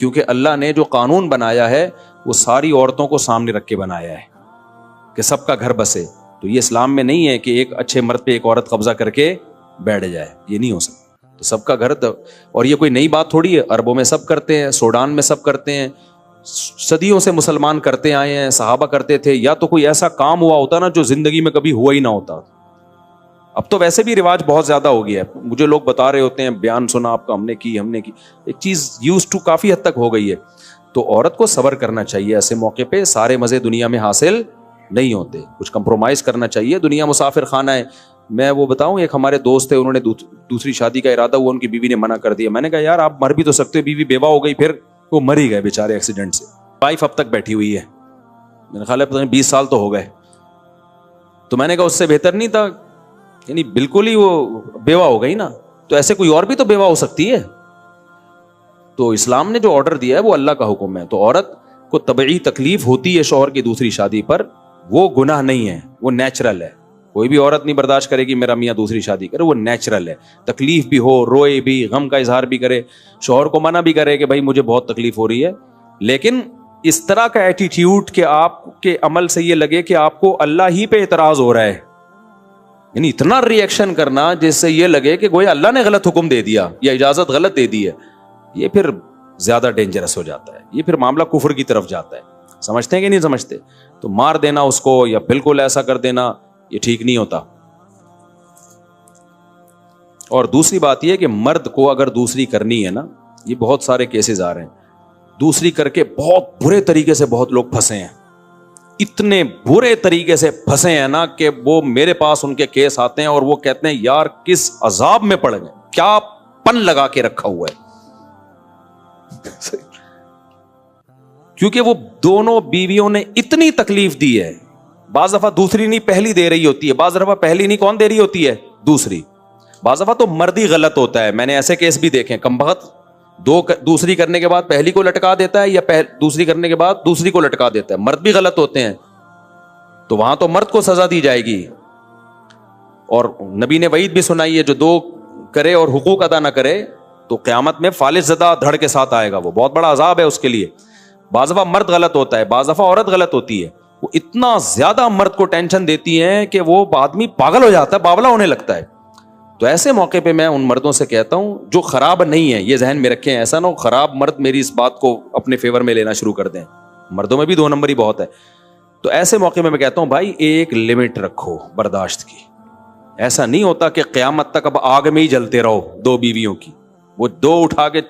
کیونکہ اللہ نے جو قانون بنایا ہے وہ ساری عورتوں کو سامنے رکھ کے بنایا ہے کہ سب کا گھر بسے. تو یہ اسلام میں نہیں ہے کہ ایک اچھے مرد پہ ایک عورت قبضہ کر کے بیٹھ جائے, یہ نہیں ہو سکتا. تو سب کا گھر, اور یہ کوئی نئی بات تھوڑی ہے, عربوں میں سب کرتے ہیں, سوڈان میں سب کرتے ہیں, صدیوں سے مسلمان کرتے آئے ہیں, صحابہ کرتے تھے. یا تو کوئی ایسا کام ہوا ہوتا نا جو زندگی میں کبھی ہوا ہی نہ ہوتا. اب تو ویسے بھی رواج بہت زیادہ ہو گیا ہے, مجھے لوگ بتا رہے ہوتے ہیں بیان سنا آپ کا, ہم نے کی ایک چیز یوز ٹو کافی حد تک ہو گئی ہے. تو عورت کو صبر کرنا چاہیے ایسے موقع پہ. سارے مزے دنیا میں حاصل نہیں ہوتے, کچھ کمپرومائز کرنا چاہیے. دنیا مسافر خانہ ہے. میں وہ بتاؤں, ایک ہمارے دوست تھے, انہوں نے دوسری شادی کا ارادہ ہوا, ان کی بیوی نے منع کر دیا. میں نے کہا یار آپ مر بھی تو سکتے ہو, بیوی بیوہ ہو گئی, پھر وہ مر ہی گئے بیچارے ایکسیڈنٹ سے. وائف اب تک بیٹھی ہوئی ہے, میرے خیال ہے پتہ نہیں 20 سال تو ہو گئے. تو میں نے کہا اس سے بہتر نہیں تھا, یعنی بالکل ہی وہ بیوہ ہو گئی نا, تو ایسے کوئی اور بھی تو بیوہ ہو سکتی ہے. تو اسلام نے جو آرڈر دیا ہے وہ اللہ کا حکم ہے. تو عورت کو طبعی تکلیف ہوتی ہے شوہر کی دوسری شادی پر, وہ گناہ نہیں ہے, وہ نیچرل ہے. کوئی بھی عورت نہیں برداشت کرے گی میرا میاں دوسری شادی کرے, وہ نیچرل ہے. تکلیف بھی ہو, روئے بھی, غم کا اظہار بھی کرے, شوہر کو منع بھی کرے کہ بھائی مجھے بہت تکلیف ہو رہی ہے, لیکن اس طرح کا ایٹیٹیوڈ کہ آپ کے عمل سے یہ لگے کہ آپ کو اللہ ہی پہ اعتراض ہو رہا ہے, یعنی اتنا ری ایکشن کرنا جس سے یہ لگے کہ گویا اللہ نے غلط حکم دے دیا یا اجازت غلط دے دی ہے, یہ پھر زیادہ ڈینجرس ہو جاتا ہے. یہ پھر معاملہ کفر کی طرف جاتا ہے. سمجھتے ہیں کہ نہیں سمجھتے؟ تو مار دینا اس کو یا بالکل ایسا کر دینا یہ ٹھیک نہیں ہوتا. اور دوسری بات یہ کہ مرد کو اگر دوسری کرنی ہے نا, یہ بہت سارے کیسز آ رہے ہیں, دوسری کر کے بہت برے طریقے سے بہت لوگ پھنسے ہیں, اتنے برے طریقے سے پھنسے ہیں نا کہ وہ میرے پاس ان کے کیس آتے ہیں اور وہ کہتے ہیں یار کس عذاب میں پڑ گئے, کیا پن لگا کے رکھا ہوا ہے. کیونکہ وہ دونوں بیویوں نے اتنی تکلیف دی ہے. بعض دفعہ دوسری نہیں پہلی دے رہی ہوتی ہے, بعض دفعہ پہلی نہیں کون دے رہی ہوتی ہے, دوسری. بعض دفعہ تو مرد ہی غلط ہوتا ہے. میں نے ایسے کیس بھی دیکھے, کمبخت دوسری کرنے کے بعد پہلی کو لٹکا دیتا ہے یا دوسری کرنے کے بعد دوسری کو لٹکا دیتا ہے. مرد بھی غلط ہوتے ہیں, تو وہاں تو مرد کو سزا دی جائے گی. اور نبی نے وعید بھی سنائی ہے, جو دو کرے اور حقوق ادا نہ کرے تو قیامت میں فالج زدہ دھڑ کے ساتھ آئے گا, وہ بہت بڑا عذاب ہے اس کے لیے. بعض دفعہ مرد غلط ہوتا ہے, بعض دفعہ عورت غلط ہوتی ہے. وہ اتنا زیادہ مرد کو ٹینشن دیتی ہیں کہ وہ آدمی پاگل ہو جاتا ہے, باولا ہونے لگتا ہے. تو ایسے موقع پہ میں ان مردوں سے کہتا ہوں جو خراب نہیں ہے, یہ ذہن میں رکھیں, ایسا نہ ہو خراب مرد میری اس بات کو اپنے فیور میں لینا شروع کر دیں. مردوں میں بھی 2 نمبر ہی بہت ہے. تو ایسے موقع میں کہتا ہوں بھائی ایک لمٹ رکھو برداشت کی. ایسا نہیں ہوتا کہ قیامت تک اب آگ میں ہی جلتے رہو 2 بیویوں کی, وہ 2 اٹھا کے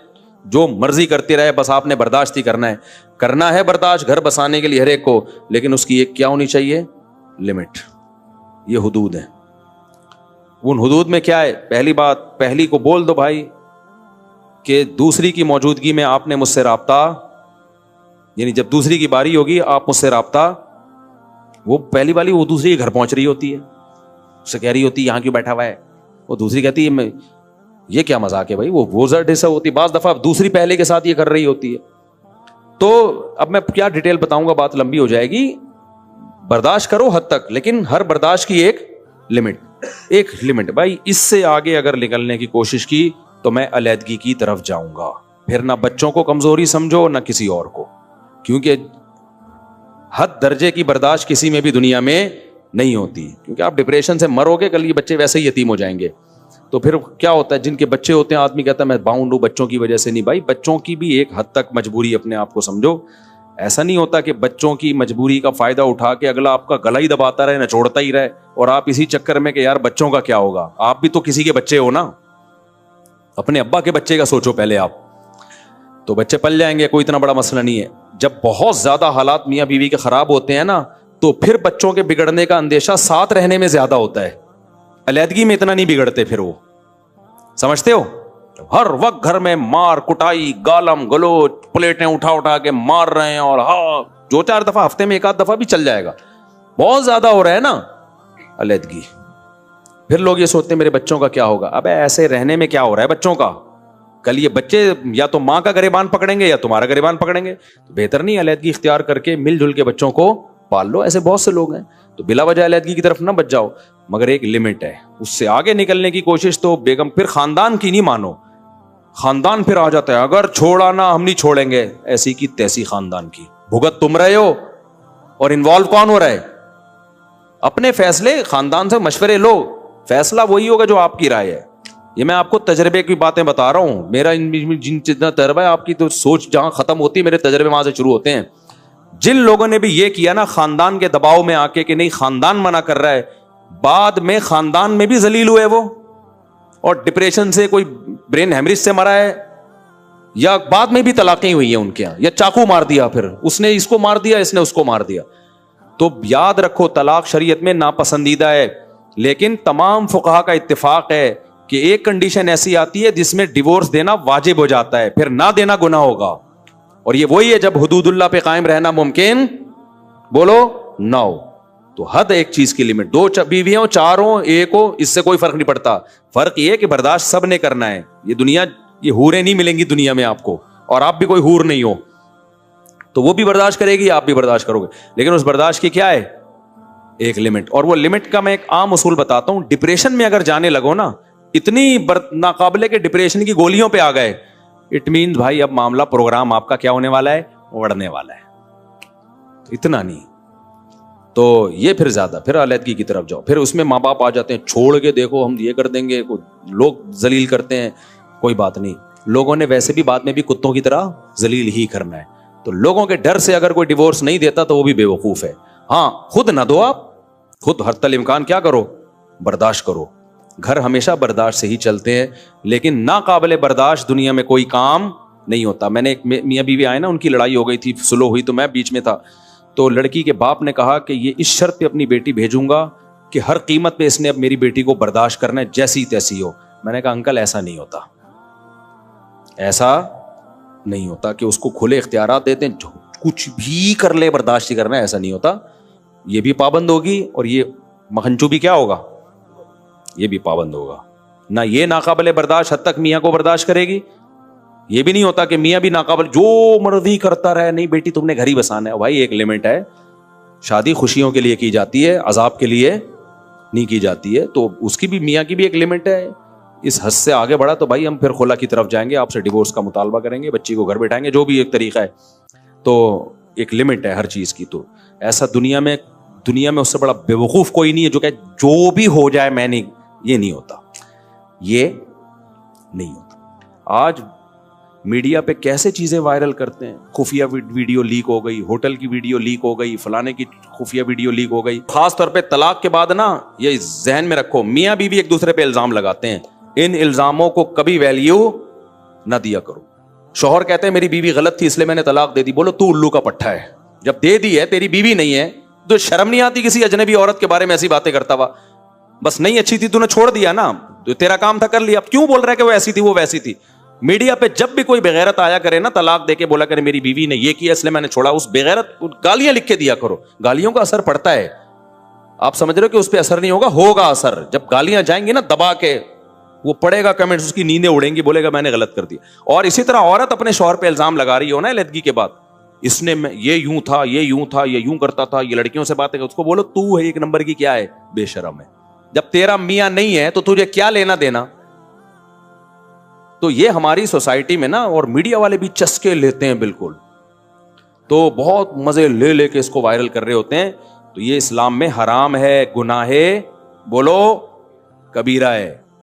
جو مرضی کرتے رہے, بس آپ نے برداشت ہی کرنا ہے برداشت گھر بسانے کے لیے ہر ایک کو, لیکن اس کی ایک کیا ہونی چاہیے, لمٹ. یہ حدود ہیں. ان حدود میں کیا ہے, پہلی بات, پہلی کو بول دو بھائی کہ دوسری کی موجودگی میں آپ نے مجھ سے رابطہ, یعنی جب دوسری کی باری ہوگی آپ مجھ سے رابطہ, وہ پہلی والی وہ دوسری کے گھر پہنچ رہی ہوتی ہے, اس سے کہہ رہی ہوتی ہے یہاں کیوں بیٹھا ہوا ہے, وہ دوسری کہتی ہے یہ کیا مذاق ہے بھائی, وہ وزرڈ حصہ ہوتی ہے. بعض دفعہ دوسری پہلے کے ساتھ یہ کر رہی ہوتی ہے. تو اب میں کیا ڈیٹیل بتاؤں گا, بات لمبی ہو جائے گی. برداشت کرو حد تک, لیکن ہر برداشت کی ایک لمٹ. بھائی اس سے آگے اگر نکلنے کی کوشش کی تو میں علیحدگی کی طرف جاؤں گا. پھر نہ بچوں کو کمزوری سمجھو نہ کسی اور کو, کیونکہ حد درجے کی برداشت کسی میں بھی دنیا میں نہیں ہوتی. کیونکہ آپ ڈپریشن سے مرو گے, کل یہ بچے ویسے ہی یتیم ہو جائیں گے. تو پھر کیا ہوتا ہے, جن کے بچے ہوتے ہیں آدمی کہتا ہے میں باؤنڈ ہوں بچوں کی وجہ سے. نہیں بھائی, بچوں کی بھی ایک حد تک مجبوری اپنے آپ کو سمجھو. ایسا نہیں ہوتا کہ بچوں کی مجبوری کا فائدہ اٹھا کے اگلا آپ کا گلا ہی دباتا رہے, نچوڑتا ہی رہے, اور آپ اسی چکر میں کہ یار بچوں کا کیا ہوگا. آپ بھی تو کسی کے بچے ہو نا, اپنے ابا کے بچے کا سوچو پہلے آپ. تو بچے پل جائیں گے, کوئی اتنا بڑا مسئلہ نہیں ہے. جب بہت زیادہ حالات میاں بیوی کے خراب ہوتے ہیں نا, تو پھر بچوں کے بگڑنے کا اندیشہ ساتھ رہنے میں زیادہ ہوتا ہے, علیحدگی میں اتنا نہیں بگڑتے. پھر وہ سمجھتے ہو, ہر وقت گھر میں مار کٹائی, گالم گلوچ, پلیٹیں اٹھا کے مار رہے ہیں, اور ہاں 2-4 دفعہ ہفتے میں 1 دفعہ بھی چل جائے گا, بہت زیادہ ہو رہا ہے نا علیحدگی. پھر لوگ یہ سوچتے ہیں میرے بچوں کا کیا ہوگا. ابے ایسے رہنے میں کیا ہو رہا ہے بچوں کا, کل یہ بچے یا تو ماں کا گریبان پکڑیں گے یا تمہارا گریبان پکڑیں گے. بہتر نہیں علیحدگی اختیار کر کے مل جل کے بچوں کو پال لو. ایسے بہت سے لوگ ہیں, تو بلا وجہ علیحدگی کی طرف نہ بچ جاؤ, مگر ایک لمٹ ہے. اس سے آگے نکلنے کی کوشش تو بیگم پھر خاندان کی نہیں مانو, خاندان پھر آ جاتا ہے, اگر چھوڑا نا ہم نہیں چھوڑیں گے, ایسی کی تیسی خاندان کی بھگت تم رہے ہو, اور انوالو کون ہو رہا ہے؟ اپنے فیصلے خاندان سے مشورے لو, فیصلہ وہی ہوگا جو آپ کی رائے ہے. یہ میں آپ کو تجربے کی باتیں بتا رہا ہوں, میرا جن جتنا تجربہ ہے, آپ کی تو سوچ جہاں ختم ہوتی ہے میرے تجربے وہاں سے شروع ہوتے ہیں. جن لوگوں نے بھی یہ کیا نا خاندان کے دباؤ میں آ کے کہ نہیں خاندان منع کر رہا ہے, بعد میں خاندان میں بھی ذلیل ہوئے وہ, اور ڈپریشن سے کوئی برین ہیمریج سے مرا ہے, یا بعد میں بھی طلاقیں ہوئی ہیں ان کے یہاں, یا چاقو مار دیا, پھر اس نے اس کو مار دیا, اس نے اس کو مار دیا. تو یاد رکھو طلاق شریعت میں ناپسندیدہ ہے, لیکن تمام فقہا کا اتفاق ہے کہ ایک کنڈیشن ایسی آتی ہے جس میں ڈیورس دینا واجب ہو جاتا ہے, پھر نہ دینا گناہ ہوگا, اور یہ وہی ہے جب حدود اللہ پہ قائم رہنا ممکن بولو نہ ہو. تو حد ایک چیز کی لمٹ, 2 بیویاں ہو, 4 ہو, 1 ہو, اس سے کوئی فرق نہیں پڑتا. فرق یہ ہے کہ برداشت سب نے کرنا ہے. یہ دنیا, یہ حوریں نہیں ملیں گی دنیا میں آپ کو, اور آپ بھی کوئی حور نہیں ہو, تو وہ بھی برداشت کرے گی, آپ بھی برداشت کرو گے, لیکن اس برداشت کی کیا ہے ایک لمٹ. اور وہ لمٹ کا میں ایک عام اصول بتاتا ہوں. ڈپریشن میں اگر جانے لگو نا, اتنی ناقابل کے ڈپریشن کی گولیوں پہ آ گئے, اٹ مینز بھائی اب معاملہ پروگرام آپ کا کیا ہونے والا ہے, اڑنے والا ہے. اتنا نہیں تو یہ پھر زیادہ, پھر علیحدگی کی طرف جاؤ, پھر اس میں ماں باپ آ جاتے ہیں, چھوڑ کے دیکھو ہم یہ کر دیں گے, لوگ ذلیل کرتے ہیں, کوئی بات نہیں, لوگوں نے ویسے بھی بعد میں بھی کتوں کی طرح ذلیل ہی کرنا ہے. تو لوگوں کے ڈر سے اگر کوئی ڈیورس نہیں دیتا تو وہ بھی بے وقوف ہے. ہاں خود نہ دو, آپ خود حتی الامکان کیا کرو, برداشت کرو. گھر ہمیشہ برداشت سے ہی چلتے ہیں, لیکن ناقابل برداشت دنیا میں کوئی کام نہیں ہوتا. میں نے ایک میاں بیوی آئے نا, ان کی لڑائی ہو گئی تھی, سلو ہوئی, تو میں بیچ میں تھا. تو لڑکی کے باپ نے کہا کہ یہ اس شرط پہ اپنی بیٹی بھیجوں گا کہ ہر قیمت پہ اس نے اب میری بیٹی کو برداشت کرنا ہے, جیسی تیسی ہو. میں نے کہا انکل ایسا نہیں ہوتا, ایسا نہیں ہوتا کہ اس کو کھلے اختیارات دیتے ہیں, کچھ بھی کر لے برداشت ہی کرنا ہے, ایسا نہیں ہوتا. یہ بھی پابند ہوگی, اور یہ مکھنچو بھی کیا ہوگا, یہ بھی پابند ہوگا. نہ یہ ناقابل برداشت حد تک میاں کو برداشت کرے گی, یہ بھی نہیں ہوتا کہ میاں بھی ناقابل جو مرضی کرتا رہے. نہیں بیٹی تم نے گھر ہی بسانا ہے. بھائی ایک لمٹ ہے, شادی خوشیوں کے لیے کی جاتی ہے, عذاب کے لیے نہیں کی جاتی ہے. تو اس کی بھی, میاں کی بھی ایک لمٹ ہے. اس حد سے آگے بڑھا تو بھائی ہم پھر خلا کی طرف جائیں گے, آپ سے ڈیورس کا مطالبہ کریں گے, بچی کو گھر بٹھائیں گے, جو بھی ایک طریقہ ہے. تو ایک لمٹ ہے ہر چیز کی. تو ایسا دنیا میں اس سے بڑا بے وقوف کوئی نہیں ہے جو کہ جو بھی ہو جائے میں نہیں, یہ نہیں ہوتا, یہ نہیں ہوتا. آج میڈیا پہ کیسے چیزیں وائرل کرتے ہیں, خفیہ ویڈیو لیک ہو گئی, ہوٹل کی ویڈیو لیک ہو گئی, فلانے کی خفیہ ویڈیو لیک ہو گئی. خاص طور پہ طلاق کے بعد نا, یہ ذہن میں رکھو, میاں بیوی ایک دوسرے پہ الزام لگاتے ہیں. ان الزاموں کو کبھی ویلیو نہ دیا کرو. شوہر کہتے ہیں میری بیوی غلط تھی اس لیے میں نے طلاق دے دی. بولو تو الو کا پٹھا ہے, جب دے دی ہے تیری بیوی نہیں ہے تو شرم نہیں آتی کسی اجنبی عورت کے بارے میں ایسی باتیں کرتا ہوا؟ بس نہیں اچھی تھی تو نے چھوڑ دیا نا, تو تیرا کام تھا کر لیا. اب کیوں بول رہا ہے کہ وہ ایسی تھی وہ ویسی تھی؟ میڈیا پہ جب بھی کوئی بغیرت آیا کرے نا, طلاق دے کے بولا کرے میری بیوی نے یہ کیا اس لیے میں نے چھوڑا, اس بغیرت گالیاں لکھ کے دیا کرو. گالیوں کا اثر پڑتا ہے, آپ سمجھ رہے ہو کہ اس پہ اثر نہیں ہوگا, ہوگا اثر. جب گالیاں جائیں گی نا دبا کے, وہ پڑھے گا کمنٹس, اس کی نیندیں اڑیں گی, بولے گا میں نے غلط کر دیا. اور اسی طرح عورت اپنے شوہر پہ الزام لگا رہی ہو نا علیحدگی کے بعد, اس نے یہ یوں تھا, یہ یوں تھا, یہ یوں کرتا تھا, یہ لڑکیوں سے باتیں, اس کو بولو تو ہے ایک نمبر کی کیا ہے, بے شرم ہے. جب تیرا میاں نہیں ہے تو تجھے کیا لینا دینا؟ تو یہ ہماری سوسائٹی میں نا, اور میڈیا والے بھی چسکے لیتے ہیں بالکل, تو بہت مزے لے لے کے اس کو وائرل کر رہے ہوتے ہیں. تو یہ اسلام میں حرام ہے, گناہ ہے, بولو کبیرہ ہے.